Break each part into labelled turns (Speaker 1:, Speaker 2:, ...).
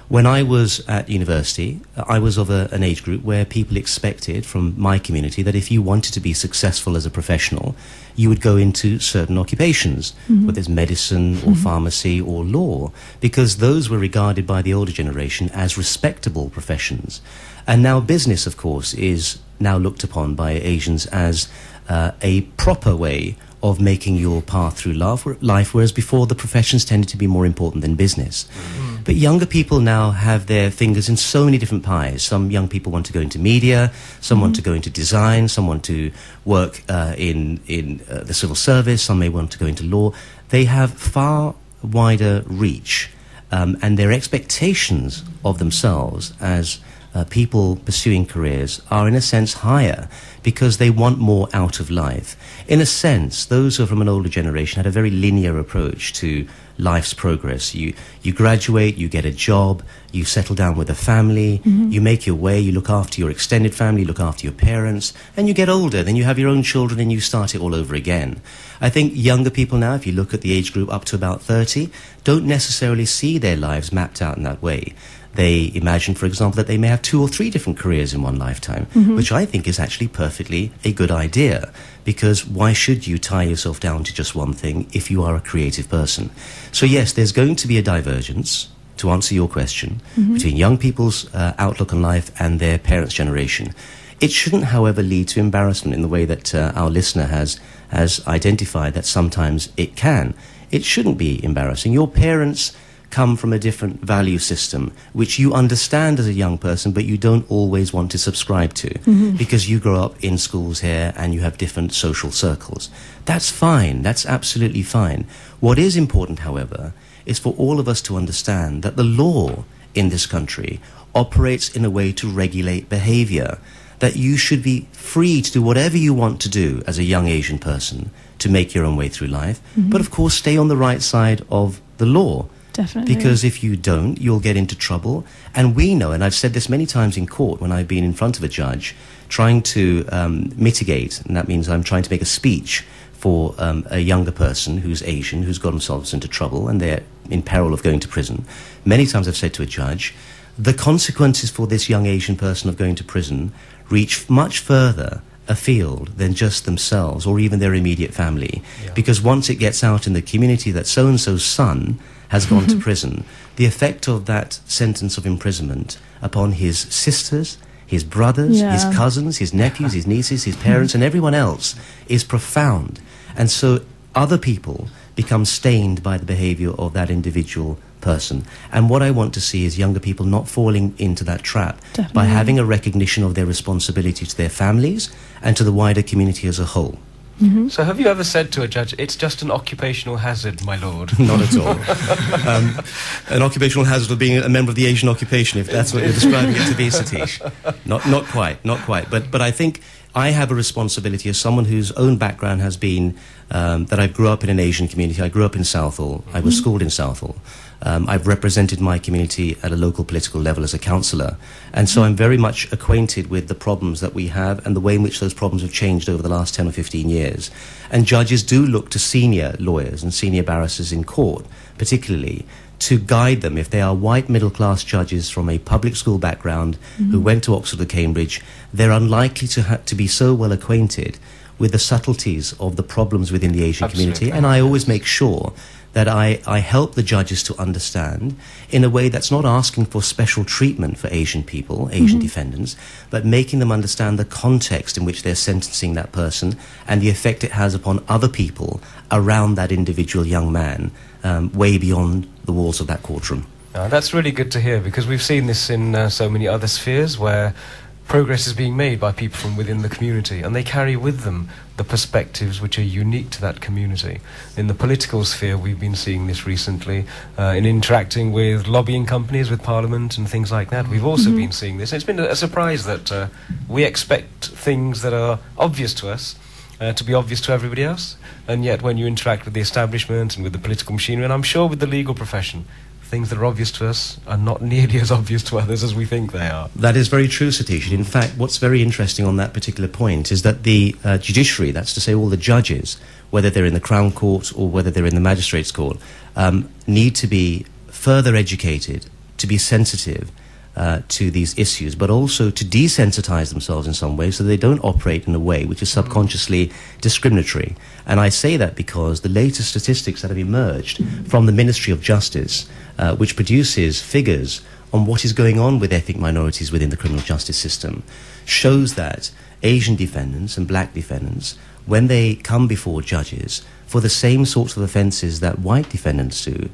Speaker 1: When I was at university, I was of an age group where people expected from my community that if you wanted to be successful as a professional, you would go into certain occupations, whether it's medicine or pharmacy or law, because those were regarded by the older generation as respectable professions. And now business, of course, is now looked upon by Asians as a proper way of making your path through life, whereas before the professions tended to be more important than business. But younger people now have their fingers in so many different pies. Some young people want to go into media, some want to go into design, some want to work in the civil service, some may want to go into law. They have far wider reach, and their expectations of themselves as people pursuing careers are in a sense higher because they want more out of life. In a sense, those who are from an older generation had a very linear approach to life's progress. You graduate, you get a job, you settle down with a family, you make your way, you look after your extended family, you look after your parents, and you get older, then you have your own children and you start it all over again. I think younger people now, if you look at the age group up to about 30, don't necessarily see their lives mapped out in that way. They imagine, for example, that they may have 2 or 3 different careers in one lifetime, which I think is actually perfectly a good idea, because why should you tie yourself down to just one thing if you are a creative person? So yes, there's going to be a divergence, to answer your question, between young people's outlook on life and their parents' generation. It shouldn't, however, lead to embarrassment in the way that our listener has identified that sometimes it can. It shouldn't be embarrassing. Your parents come from a different value system, which you understand as a young person, but you don't always want to subscribe to, because you grow up in schools here and you have different social circles. That's fine. That's absolutely fine. What is important, however, is for all of us to understand that the law in this country operates in a way to regulate behavior, that you should be free to do whatever you want to do as a young Asian person to make your own way through life, but of course stay on the right side of the law.
Speaker 2: Definitely.
Speaker 1: Because if you don't, you'll get into trouble. And we know, and I've said this many times in court when I've been in front of a judge, trying to mitigate, and that means I'm trying to make a speech for a younger person who's Asian, who's got themselves into trouble, and they're in peril of going to prison. Many times I've said to a judge, the consequences for this young Asian person of going to prison reach much further afield than just themselves or even their immediate family. Yeah. Because once it gets out in the community that so-and-so's son has gone to prison, the effect of that sentence of imprisonment upon his sisters, his brothers, his cousins, his nephews, his nieces, his parents, and everyone else is profound. And so other people become stained by the behavior of that individual person. And what I want to see is younger people not falling into that trap by having a recognition of their responsibility to their families and to the wider community as a whole.
Speaker 3: So have you ever said to a judge, it's just an occupational hazard, my lord?
Speaker 1: Not at all. An occupational hazard of being a member of the Asian occupation, if that's what you're describing it to be, Satish. Not quite. But I think I have a responsibility as someone whose own background has been that I grew up in an Asian community. I grew up in Southall. I was schooled in Southall. I've represented my community at a local political level as a councillor, and so I'm very much acquainted with the problems that we have and the way in which those problems have changed over the last 10 or 15 years. And judges do look to senior lawyers and senior barristers in court, particularly, to guide them. If they are white middle-class judges from a public school background who went to Oxford or Cambridge, they're unlikely to be so well acquainted with the subtleties of the problems within the Asian community. And I always make sure that I help the judges to understand in a way that's not asking for special treatment for Asian people, Asian defendants, but making them understand the context in which they're sentencing that person and the effect it has upon other people around that individual young man, way beyond the walls of that courtroom.
Speaker 3: That's really good to hear, because we've seen this in so many other spheres where progress is being made by people from within the community, and they carry with them the perspectives which are unique to that community. In the political sphere, we've been seeing this recently, in interacting with lobbying companies, with Parliament and things like that. We've also been seeing this. It's been a surprise that we expect things that are obvious to us to be obvious to everybody else, and yet when you interact with the establishment and with the political machinery, and I'm sure with the legal profession, things that are obvious to us are not nearly as obvious to others as we think they are.
Speaker 1: That is very true, Satish. In fact, what's very interesting on that particular point is that the judiciary, that's to say all the judges, whether they're in the Crown Court or whether they're in the Magistrates' Court, need to be further educated to be sensitive to these issues, but also to desensitize themselves in some way so they don't operate in a way which is subconsciously discriminatory. And I say that because the latest statistics that have emerged from the Ministry of Justice, which produces figures on what is going on with ethnic minorities within the criminal justice system, shows that Asian defendants and black defendants, when they come before judges for the same sorts of offences that white defendants do,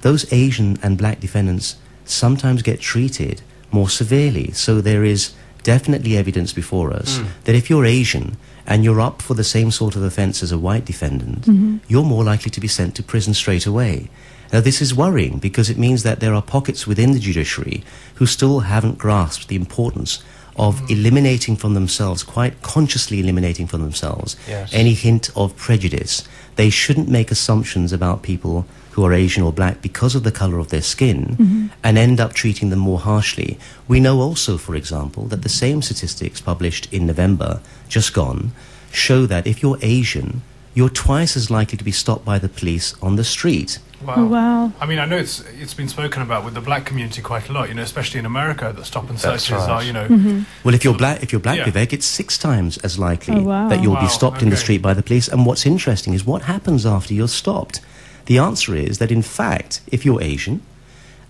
Speaker 1: those Asian and black defendants sometimes get treated more severely. So there is definitely evidence before us that if you're Asian and you're up for the same sort of offence as a white defendant, you're more likely to be sent to prison straight away. Now, this is worrying because it means that there are pockets within the judiciary who still haven't grasped the importance of eliminating from themselves, quite consciously eliminating from themselves, any hint of prejudice. They shouldn't make assumptions about people who are Asian or black because of the colour of their skin and end up treating them more harshly. We know also, for example, that the same statistics published in November, just gone, show that if you're Asian, you're twice as likely to be stopped by the police on the street.
Speaker 2: Wow.
Speaker 4: Oh, wow.
Speaker 2: I mean, I know it's been spoken about with the black community quite a lot, you know, especially in America, that stop and searches are, you know...
Speaker 1: Well, if you're black, Vivek, it's 6 times as likely that you'll be stopped in the street by the police. And what's interesting is what happens after you're stopped. The answer is that, in fact, if you're Asian,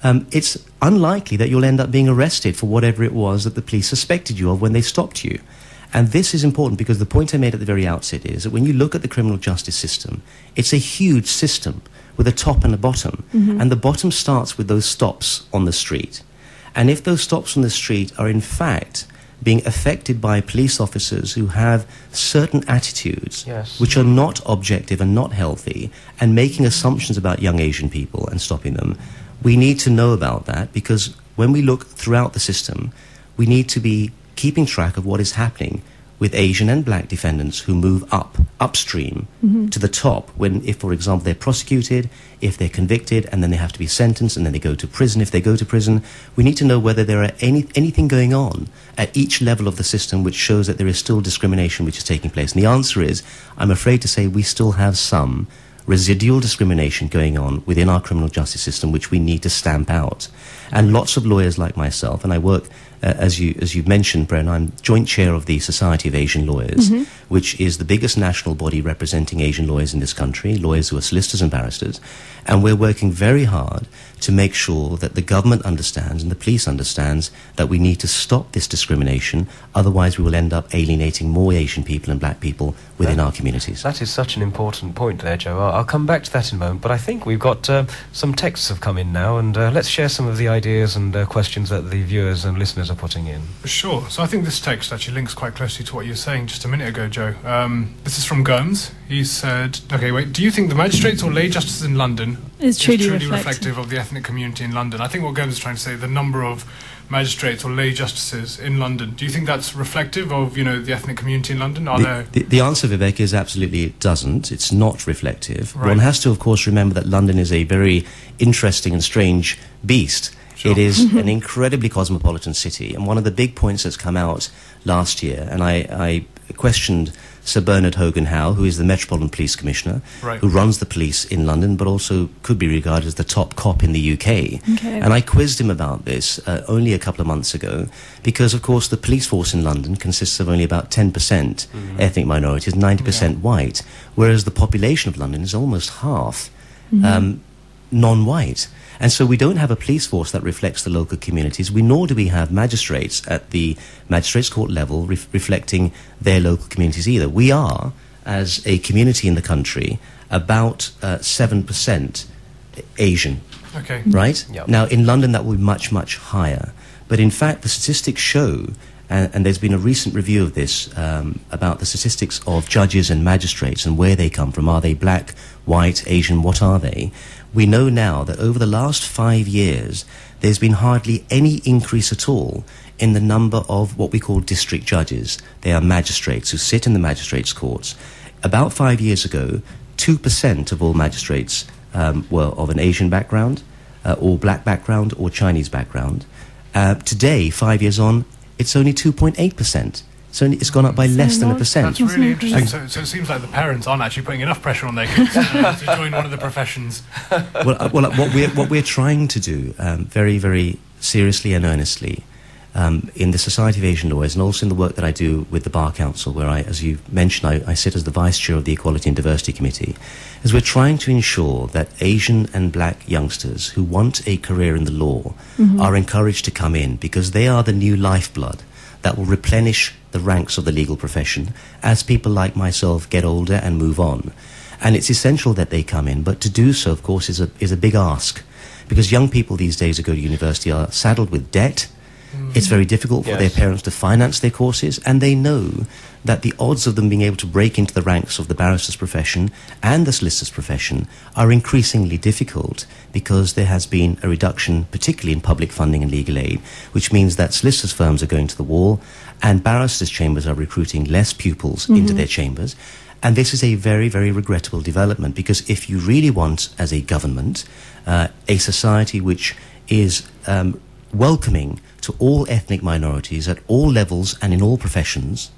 Speaker 1: it's unlikely that you'll end up being arrested for whatever it was that the police suspected you of when they stopped you. And this is important because the point I made at the very outset is that when you look at the criminal justice system, it's a huge system with a top and a bottom. And the bottom starts with those stops on the street. And if those stops on the street are in fact being affected by police officers who have certain attitudes which are not objective and not healthy, and making assumptions about young Asian people and stopping them, we need to know about that, because when we look throughout the system, we need to be keeping track of what is happening with Asian and black defendants who move upstream to the top when, if, for example, they're prosecuted, if they're convicted, and then they have to be sentenced, and then they go to prison. If they go to prison, we need to know whether there are anything going on at each level of the system which shows that there is still discrimination which is taking place. And the answer is, I'm afraid to say, we still have some residual discrimination going on within our criminal justice system which we need to stamp out. And lots of lawyers like myself, and I work, as you've mentioned, Prerna, I'm joint chair of the Society of Asian Lawyers, which is the biggest national body representing Asian lawyers in this country, lawyers who are solicitors and barristers. And we're working very hard to make sure that the government understands and the police understands that we need to stop this discrimination, otherwise we will end up alienating more Asian people and black people within our communities.
Speaker 3: That is such an important point there, Joe. I'll come back to that in a moment, but I think we've got some texts have come in now, and let's share some of the ideas and questions that the viewers and listeners are putting in.
Speaker 2: Sure. So I think this text actually links quite closely to what you were saying just a minute ago, Joe. This is from Gomes. He said, okay, wait, do you think the magistrates or lay justices in London is truly reflective of the ethnic community in London? I think what Gomes is trying to say, the number of magistrates or lay justices in London, do you think that's reflective of, you know, the ethnic community in London?
Speaker 1: The answer, Vivek, is absolutely it doesn't. It's not reflective.
Speaker 2: Right.
Speaker 1: One has to, of course, remember that London is a very interesting and strange beast. It is an incredibly cosmopolitan city, and one of the big points that's come out last year, and I questioned Sir Bernard Hogan-Howe, who is the Metropolitan Police Commissioner, who runs the police in London, but also could be regarded as the top cop in the UK. And I quizzed him about this only a couple of months ago, because, of course, the police force in London consists of only about 10% ethnic minorities, 90% white, whereas the population of London is almost half non-white. And so we don't have a police force that reflects the local communities, nor do we have magistrates at the magistrates court level reflecting their local communities either. We are, as a community in the country, about 7% Asian.
Speaker 2: Okay.
Speaker 1: Right? Yep. Now, in London, that will be much, much higher. But in fact, the statistics show, and there's been a recent review of this, about the statistics of judges and magistrates and where they come from. Are they black, white, Asian? What are they? We know now that over the last 5 years, there's been hardly any increase at all in the number of what we call district judges. They are magistrates who sit in the magistrates' courts. About 5 years ago, 2% of all magistrates were of an Asian background, or black background, or Chinese background. Today, 5 years on, it's only 2.8%. So it's gone up by less than 1%.
Speaker 2: That's really interesting. So it seems like the parents aren't actually putting enough pressure on their kids to join one of the professions.
Speaker 1: Well, what we're trying to do, very, very seriously and earnestly, in the Society of Asian Lawyers, and also in the work that I do with the Bar Council, where as you mentioned, I sit as the Vice Chair of the Equality and Diversity Committee, is we're trying to ensure that Asian and black youngsters who want a career in the law are encouraged to come in, because they are the new lifeblood that will replenish the ranks of the legal profession as people like myself get older and move on. And it's essential that they come in, but to do so, of course, is a big ask, because young people these days who go to university are saddled with debt. It's very difficult for their parents to finance their courses, and they know that the odds of them being able to break into the ranks of the barrister's profession and the solicitor's profession are increasingly difficult, because there has been a reduction, particularly in public funding and legal aid, which means that solicitors' firms are going to the wall and barristers' chambers are recruiting less pupils into their chambers. And this is a very, very regrettable development, because if you really want, as a government, a society which is welcoming to all ethnic minorities at all levels and in all professions,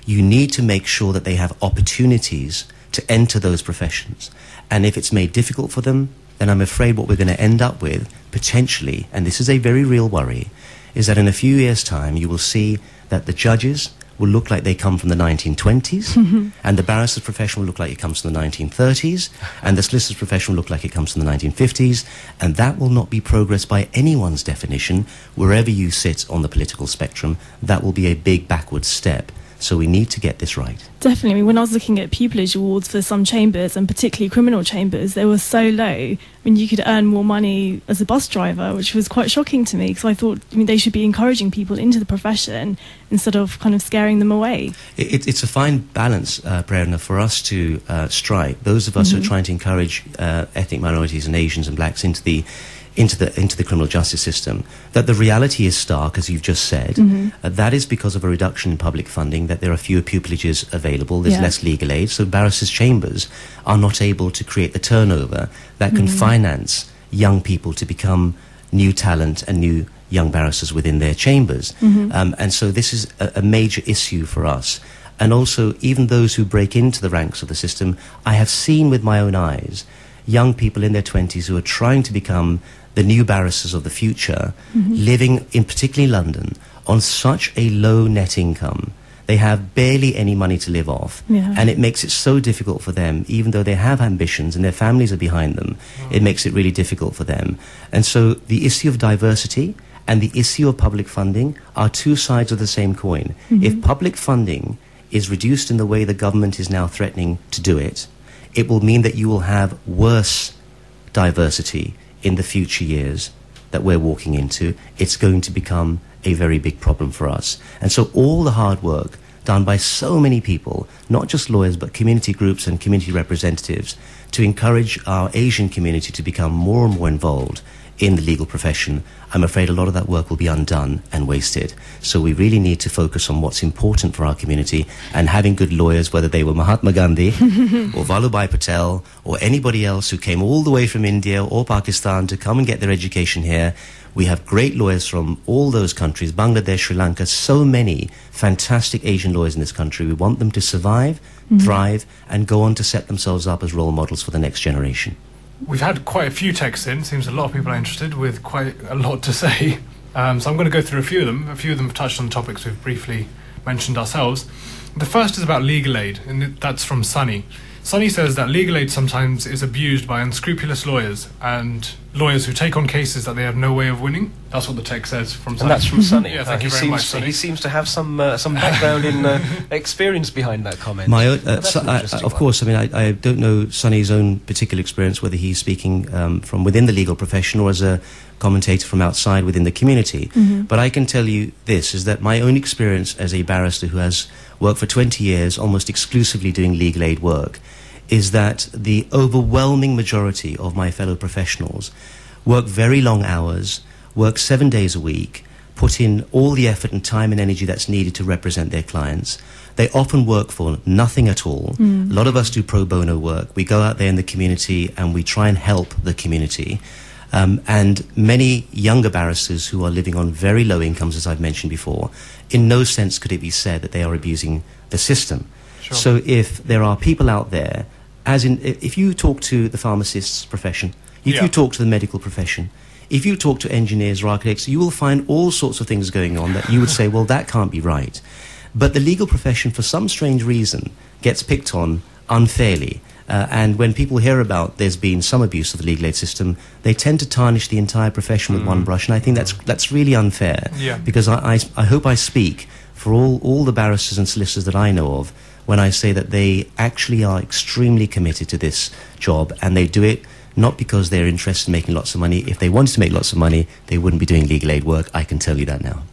Speaker 1: you need to make sure that they have opportunities to enter those professions. And if it's made difficult for them, then I'm afraid what we're going to end up with, potentially, and this is a very real worry, is that in a few years' time you will see that the judges will look like they come from the 1920s, and the barrister's profession will look like it comes from the 1930s, and the solicitor's profession will look like it comes from the 1950s, and that will not be progress by anyone's definition. Wherever you sit on the political spectrum, that will be a big backward step. So we need to get this right.
Speaker 4: Definitely. I mean, when I was looking at pupillage awards for some chambers, and particularly criminal chambers, they were so low. I mean, you could earn more money as a bus driver, which was quite shocking to me, because I thought, they should be encouraging people into the profession instead of kind of scaring them away.
Speaker 1: It's a fine balance, Prerna, for us to strike. Those of us who are trying to encourage ethnic minorities and Asians and blacks into the criminal justice system, that the reality is stark, as you've just said. That is because of a reduction in public funding, that there are fewer pupillages available, there's less legal aid, so barristers' chambers are not able to create the turnover that can finance young people to become new talent and new young barristers within their chambers. And so this is a major issue for us. And also, even those who break into the ranks of the system, I have seen with my own eyes young people in their 20s who are trying to become the new barristers of the future, living in particularly London on such a low net income. They have barely any money to live off, and it makes it so difficult for them, even though they have ambitions and their families are behind them. It makes it really difficult for them. And so the issue of diversity and the issue of public funding are two sides of the same coin. If public funding is reduced in the way the government is now threatening to do it, it will mean that you will have worse diversity in the future years that we're walking into. It's going to become a very big problem for us. And so all the hard work done by so many people, not just lawyers, but community groups and community representatives, to encourage our Asian community to become more and more involved in the legal profession, I'm afraid a lot of that work will be undone and wasted. So we really need to focus on what's important for our community, and having good lawyers, whether they were Mahatma Gandhi or Vallabhbhai Patel or anybody else who came all the way from India or Pakistan to come and get their education here. We have great lawyers from all those countries, Bangladesh, Sri Lanka, so many fantastic Asian lawyers in this country. We want them to survive, thrive, and go on to set themselves up as role models for the next generation.
Speaker 2: We've had quite a few texts in. Seems a lot of people are interested, with quite a lot to say. So I'm going to go through a few of them. A few of them have touched on topics we've briefly mentioned ourselves. The first is about legal aid, and that's from Sunny. Sunny says that legal aid sometimes is abused by unscrupulous lawyers and lawyers who take on cases that they have no way of winning. That's what the text says from Sunny.
Speaker 3: And that's from Sunny.
Speaker 2: Yeah, thank you very much, Sunny.
Speaker 3: He seems to have some background in experience behind that comment.
Speaker 1: My own, of course, I mean, I don't know Sunny's own particular experience, whether he's speaking from within the legal profession or as a commentator from outside within the community. But I can tell you this, is that my own experience as a barrister who has worked for 20 years almost exclusively doing legal aid work, is that the overwhelming majority of my fellow professionals work very long hours, work 7 days a week, put in all the effort and time and energy that's needed to represent their clients. They often work for nothing at all. A lot of us do pro bono work. We go out there in the community and we try and help the community. And many younger barristers who are living on very low incomes, as I've mentioned before, in no sense could it be said that they are abusing the system.
Speaker 2: Sure.
Speaker 1: So if there are people out there, as in, if you talk to the pharmacist's profession, if you talk to the medical profession, if you talk to engineers or architects, you will find all sorts of things going on that you would say, well, that can't be right. But the legal profession, for some strange reason, gets picked on unfairly. And when people hear about there's been some abuse of the legal aid system, they tend to tarnish the entire profession with one brush. And I think that's really unfair.
Speaker 2: Yeah.
Speaker 1: Because I hope I speak for all the barristers and solicitors that I know of when I say that they actually are extremely committed to this job, and they do it not because they're interested in making lots of money. If they wanted to make lots of money, they wouldn't be doing legal aid work. I can tell you that now.